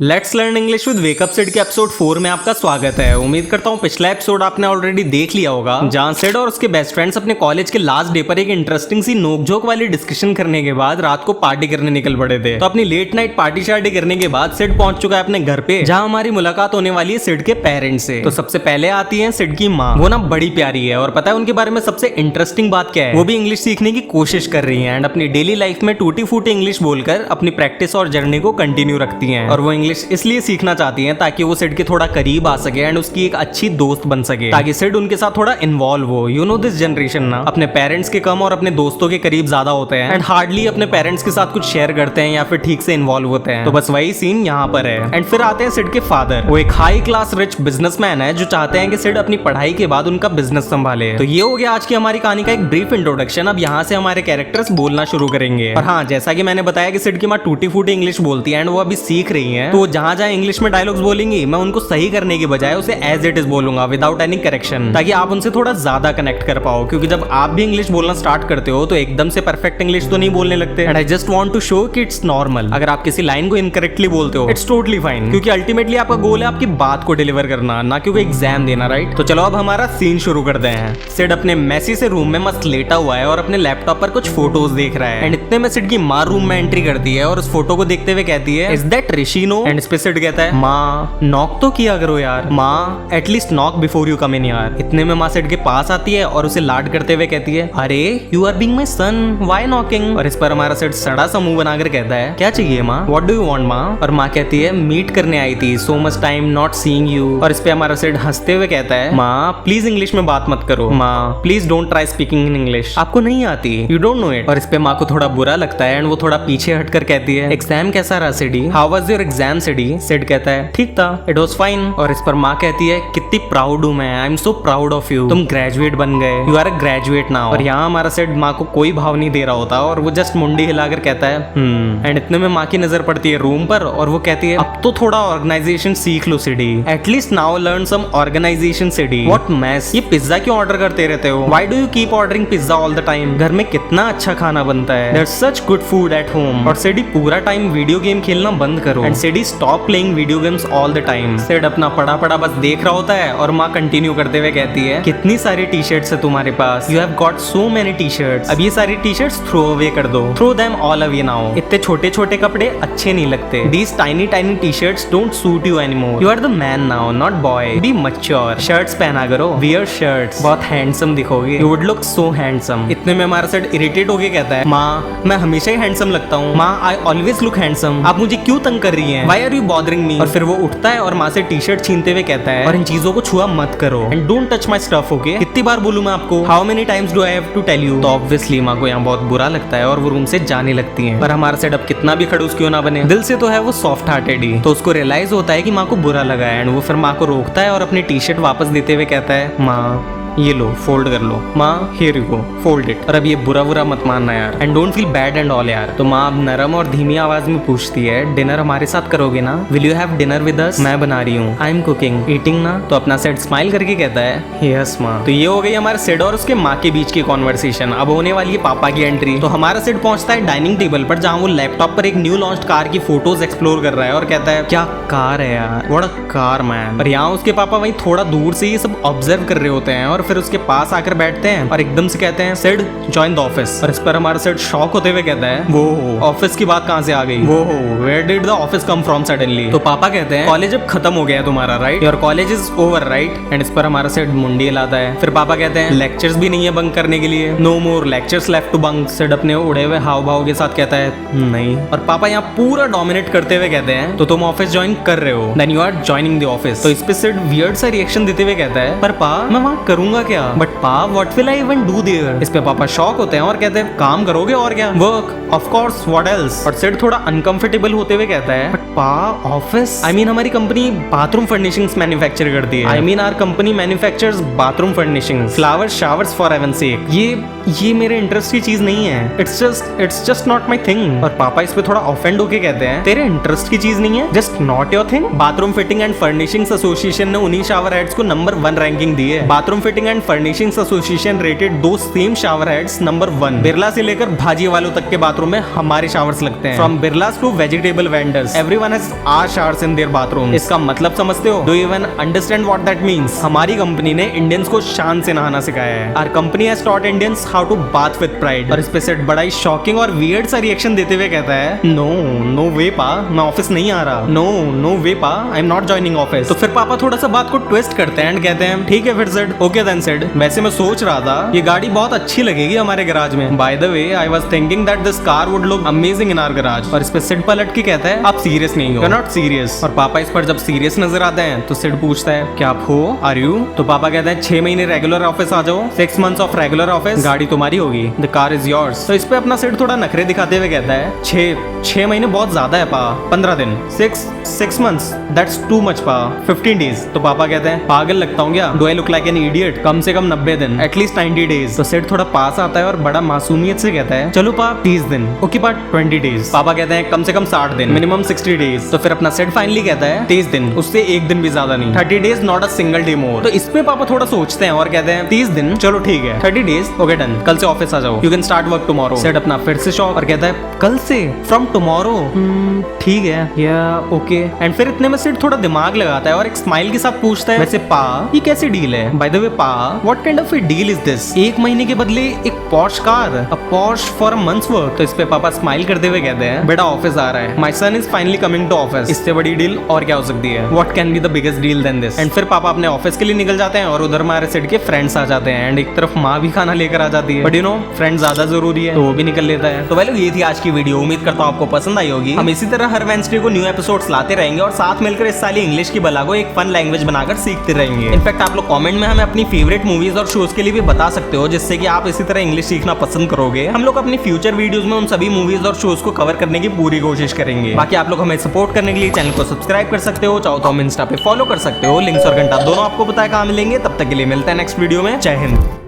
Let's learn English with wake up Sid के episode 4 में आपका स्वागत है। उम्मीद करता हूँ पिछला एपिसोड आपने ऑलरेडी देख लिया होगा, जहाँ सिड और उसके बेस्ट फ्रेंड्स अपने कॉलेज के लास्ट डे पर एक इंटरेस्टिंग सी नोकझोंक वाली डिस्कशन करने के बाद रात को पार्टी करने निकल पड़े थे। तो अपनी लेट नाइट पार्टी शार्टी करने के बाद सिड पहुंच चुका है अपने घर पे, जहाँ हमारी मुलाकात होने वाली है सिड के पेरेंट्स से। तो सबसे पहले आती है सिड की माँ। वो ना बड़ी प्यारी है और पता है उनके बारे में सबसे इंटरेस्टिंग बात क्या है, वो भी इंग्लिश सीखने की कोशिश कर रही है एंड अपनी डेली लाइफ में टूटी फूटी इंग्लिश बोलकर अपनी प्रैक्टिस और जर्नी को कंटिन्यू रखती है। और वो इंग्लिश इसलिए सीखना चाहती हैं ताकि वो सिड के थोड़ा करीब आ सके एंड उसकी एक अच्छी दोस्त बन सके, ताकि सिड उनके साथ थोड़ा इन्वॉल्व हो। यू नो दिस जनरेशन ना अपने पेरेंट्स के कम और अपने दोस्तों के करीब ज्यादा होते हैं एंड हार्डली अपने पेरेंट्स के साथ कुछ शेयर करते हैं या फिर ठीक से इन्वॉल्व होते हैं। तो बस वही सीन यहाँ पर है। एंड फिर आते हैं सिड के फादर। वो एक हाई क्लास रिच बिजनेसमैन है जो चाहते हैं कि सिड अपनी पढ़ाई के बाद उनका बिजनेस संभाले। तो ये हो गया आज की हमारी कहानी का एक ब्रीफ इंट्रोडक्शन। अब यहाँ से हमारे कैरेक्टर्स बोलना शुरू करेंगे। और हाँ, जैसा कि मैंने बताया कि सिड की माँ टूटी फूटी इंग्लिश बोलती है एंड वो अभी सीख रही है, तो जहाँ जहाँ इंग्लिश में डायलॉग्स बोलेंगी मैं उनको सही करने के बजाय उसे एज इट इज बोलूंगा विदाउट एनी करेक्शन, ताकि आप उनसे थोड़ा ज्यादा कनेक्ट कर पाओ। क्योंकि जब आप भी इंग्लिश बोलना स्टार्ट करते हो तो एकदम से परफेक्ट इंग्लिश तो नहीं बोलने लगते। And I just want to show कि इट्स नॉर्मल। अगर आप किसी लाइन को इनकरेक्टली बोलते हो इट्स टोटली फाइन, क्योंकि अल्टीमेटली आपका गोल है आपकी बात को डिलीवर करना, ना क्योंकि एग्जाम देना, राइट। तो चलो अब हमारा सीन शुरू करते हैं। सिड अपने मैसी से रूम में मस्त लेटा हुआ है और अपने लैपटॉप पर कुछ फोटोज देख रहा है। एंड इतने में सिड की माँ रूम में एंट्री करती है और उस फोटो को देखते हुए कहती है, इज दैट ऋषिनो? एंड इस पे सिड कहता है, माँ नॉक तो किया करो यार, माँ at least knock before you come in यार। इतने में माँ सिड के पास आती है और उसे लाड करते हुए कहती है, अरे you are being my son, why knocking? और इस पर हमारा सिड सड़ा सा मुंह बनाकर कहता है, क्या चाहिए माँ? व्हाट डू यू वांट माँ? और माँ कहती है, मीट करने आई थी, so much time not seeing you. और इस पे हमारा सिड हंसते हुए कहता है, माँ प्लीज इंग्लिश में बात मत करो, माँ please don't try speaking in English, आपको नहीं आती, यू डोंट नो इट। और इस पे माँ को थोड़ा बुरा लगता है एंड वो थोड़ा पीछे हटकर कहती है, एग्जाम कैसा रहा सिडी? हाउ वाज योर एग्जाम सिडी? सिड कहता है, ठीक था, इट वाज फाइन। और इस पर माँ कहती है, कितनी प्राउड हूँ मैं, I am so proud of you, तुम ग्रेजुएट बन गए, you are a graduate now. और यहाँ हमारा सिड माँ को कोई भाव नहीं दे रहा होता और वो जस्ट मुंडी हिलाकर कहता है एंड इतने में माँ की नजर पड़ती है रूम पर और वो कहती है, अब तो थोड़ा ऑर्गेनाइजेशन सीख लो Siddy, at least now learn some organisation Siddy. What mess, ये पिज्जा क्यों ऑर्डर करते रहते हो? Why do you keep ordering pizza all the time? घर में कितना अच्छा खाना बनता है, there such good food at home. और सिडी पूरा टाइम वीडियो गेम खेलना बंद करो and Siddy stop playing video games all the time. Sid अपना पड़ा पड़ा बस देख रहा होता है और माँ कंटिन्यू करते हुए कहती है, कितनी सारी टी शर्ट्स है तुम्हारे पास, you have got so many T shirts, अब ये सारी टी शर्ट्स थ्रो अवे कर दो, throw them all away now. इतने छोटे छोटे कपड़े अच्छे नहीं लगते, these tiny tiny T shirts don't suit you anymore, you are the man now not boy, be mature, shirts पहना करो, वियर शर्ट्स, बहुत हैंडसम दिखोगे, you would look so handsome. इतने में हमारा सिड इरिटेट होके कहता है, माँ मैं हमेशा ही हैंडसम लगता हूँ, माँ आई ऑलवेज लुक हैंडसम, आप मुझे क्यों तंग कर रही हैं, why are you bothering me? और फिर वो उठता है और माँ से टी शर्ट छीनते हुए कहता है, और इन चीजों को छुआ मत करो and don't touch my stuff, okay? कितनी बार बोलूं मैं आपको, how many times do I have to tell you? तो ऑब्वियसली माँ को यहाँ बहुत बुरा लगता है और वो रूम से जाने लगती है। पर हमारा सेटअप कितना भी खड़ूस क्यों ना बने, दिल से तो है वो सॉफ्ट हार्टेड ही। तो उसको रियलाइज होता है कि माँ को बुरा लगा है एंड वो फिर माँ को रोकता है और अपनी टी शर्ट वापस देते हुए कहता है, माँ ये लो फोल्ड कर लो, माँ here you go fold it, और अब ये बुरा बुरा मत मानना यार and don't feel bad and all यार। तो माँ अब नरम और धीमी आवाज में पूछती है, डिनर हमारे साथ करोगे ना? Will you have dinner with us? मैं बना रही हूँ, आई एम कुकिंग, ईटिंग ना? तो अपना सेट स्माइल करके कहता है, यस माँ। तो ये हो गई हमारे सेड और उसके माँ के बीच की कॉन्वर्सेशन। अब होने वाली है पापा की एंट्री। तो हमारा सेड पहुंचता है डाइनिंग टेबल पर, जहाँ वो लैपटॉप पर एक न्यू लॉन्च कार की फोटोज एक्सप्लोर कर रहा है और कहता है, क्या कार है यार, व्हाट अ कार मैन। और यहाँ उसके पापा वहीं थोड़ा दूर से ये सब ऑब्जर्व कर रहे होते हैं और फिर उसके पास आकर बैठते हैं और एकदम से कहते हैं, सिड जॉइन द ऑफिस। और इस पर हमारा सिड शॉक होते हुए कहता है, वो ऑफिस की बात कहां से आ गई, वो where did the office come from suddenly? तो पापा कहते हैं, कॉलेज अब खत्म हो गया है तुम्हारा, right? Your college is over, right? And इस पर हमारा सिड मुंडी हिलाता है। फिर पापा कहते हैं, लेक्चर्स भी नहीं है बंक करने के लिए, no more lectures left to bunk. Sid अपने उड़े हुए हाव भाव के साथ कहता है, नहीं। और पापा यहाँ पूरा डोमिनेट करते हुए कहते हैं, तो तुम ऑफिस ज्वाइन कर रहे हो, then you are joining the office. तो इस पे सिड वियर्ड सा रिएक्शन देते हुए कहता है, पर पा मैं वहां करूंगा क्या? बट पा what will I even do their? इस पे पापा शॉक होते हैं और कहते हैं, काम करोगे और क्या, work of course, what else? और सिड थोड़ा अनकंफर्टेबल होते हुए कहता है, बट पा ऑफिस, आई मीन हमारी कंपनी बाथरूम फर्निशिंग्स मैन्युफैक्चर करती है, I mean our company manufactures bathroom furnishings, flowers, showers for heaven sake, ये मेरे इंटरेस्ट की चीज नहीं है, it's just not my thing. और पापा इस पे थोड़ा ऑफेंड होके कहते हैं, तेरे इंटरेस्ट की चीज नहीं है, just not your thing. Bathroom fitting and furnishings association ने उन्हीं शावर हेड्स को नंबर 1 रैंकिंग दी है। Bathroom fitting fitting and furnishings association rated दो same shower heads number 1। Birla से लेकर भाजी वालों तक के बाथरूम में हमारे शावर्स लगते हैं। From Birlas to vegetable vendors everyone has our showers in their bathroom. इसका मतलब समझते हो? Do you even understand what that means? हमारी कंपनी ने इंडियंस को शान से नहाना सिखाया है। Our company has taught Indians how to bath with pride. और इस पे सेट बड़ा ही शॉकिंग और वियर्ड सा रिएक्शन देते हुए कहता है, नो वे पा, मैं ऑफिस नहीं आ रहा। नो वे पा, I am not joining office. तो फिर पापा थोड़ा सा बात को ट्विस्ट करते हैं एंड कहते हैं, ठीक है फिर सेड, ओके देन सेड, वैसे मैं सोच रहा था ये गाड़ी बहुत अच्छी लगेगी हमारे गैराज में। By the way I was thinking that this car would look amazing in our garage. और इस पे सिड पलट के कहता है, आप सीरियस नहीं हो, यू आर नॉट सीरियस। और पापा इस पर जब सीरियस नजर आते हैं तो सिड पूछता है, क्या आप हो, आर यू? तो पापा कहते हैं 6 महीने रेगुलर ऑफिस आ जाओ, 6 मंथ्स ऑफ रेगुलर ऑफिस, गाड़ी तुम्हारी होगी, द कार इज योर्स। तो इस पे अपना सिड थोड़ा नखरे दिखाते हुए कहता है, 6 महीने बहुत ज्यादा है पा, 15 दिन, 6 मंथ्स दैट्स टू मच पा, 15 डेज। तो पापा कहते हैं, पागल लगता हूँ क्या? Do I look like an idiot? कम से कम 90 दिन, एटलीस्ट 90 डेज। तो सिड थोड़ा पास आता है और बड़ा मासूमियत से कहता है, चलो पा 30 दिन, ओके पा 20 डेज। पापा कहते हैं, कम से कम 60 दिन, मिनिमम 60 डेज। तो फिर अपना सिड फाइनली कहता है, 30 दिन, उससे एक दिन भी ज्यादा नहीं, 30 days, not a single day more. तो इस पे पापा थोड़ा सोचते हैं और कहते हैं, 30 दिन, चलो ठीक है, 30 डेज, ओके डन, कल से ऑफिस आ जाओ, you can start work tomorrow. Sid अपना फिर से शॉक और कहता है, कल से, फ्रॉम टुमारो, ठीक है, या ओके। एंड फिर इतने में सिड थोड़ा दिमाग लगाता है और एक स्माइल के साथ पूछता है, वैसे पा ये कैसी डील है? बाय द वे पा, what kind of A deal is this? 1 महीने के बदले एक Porsche car, a Porsche for a months work. तो इस पे पापा स्माइल करते हुए कहते हैं, बेटा ऑफिस आ रहा है, my son is finally coming to office. इससे बड़ी डील और क्या हो सकती है? What can be the biggest deal than this? And फिर पापा अपने ऑफिस के लिए निकल जाते हैं और उधर हमारे सिड के फ्रेंड्स आ जाते हैं एंड एक तरफ माँ भी खाना लेकर आ जाती है, बट यू नो फ्रेंड्स ज्यादा जरूरी है तो वो भी निकल लेता है। तो वेल ये थी आज की वीडियो, उम्मीद करता हूँ आपको पसंद आई होगी। हम इसी तरह हर वेडनेसडे को न्यू एपिसोड्स लाते रहेंगे और साथ मिलकर इस साल इंग्लिश की बला को एक फन लैंग्वेज बनाकर सीखते रहेंगे। इनफैक्ट आप लोग कमेंट में हमें अपनी फेवरेट मूवीज और शोज के लिए भी बता सकते हो, जिससे कि आप इसी तरह इंग्लिश सीखना पसंद करोगे। हम लोग अपनी फ्यूचर वीडियोस में उन सभी मूवीज और शोज को कवर करने की पूरी कोशिश करेंगे। बाकी आप लोग हमें सपोर्ट करने के लिए चैनल को सब्सक्राइब कर सकते हो, चाहो तो हम इंस्टा पे फॉलो कर सकते हो, लिंक्स और घंटा दोनों आपको पता है कहाँ मिलेंगे। तब तक के लिए मिलते हैं नेक्स्ट वीडियो में। जय हिंद।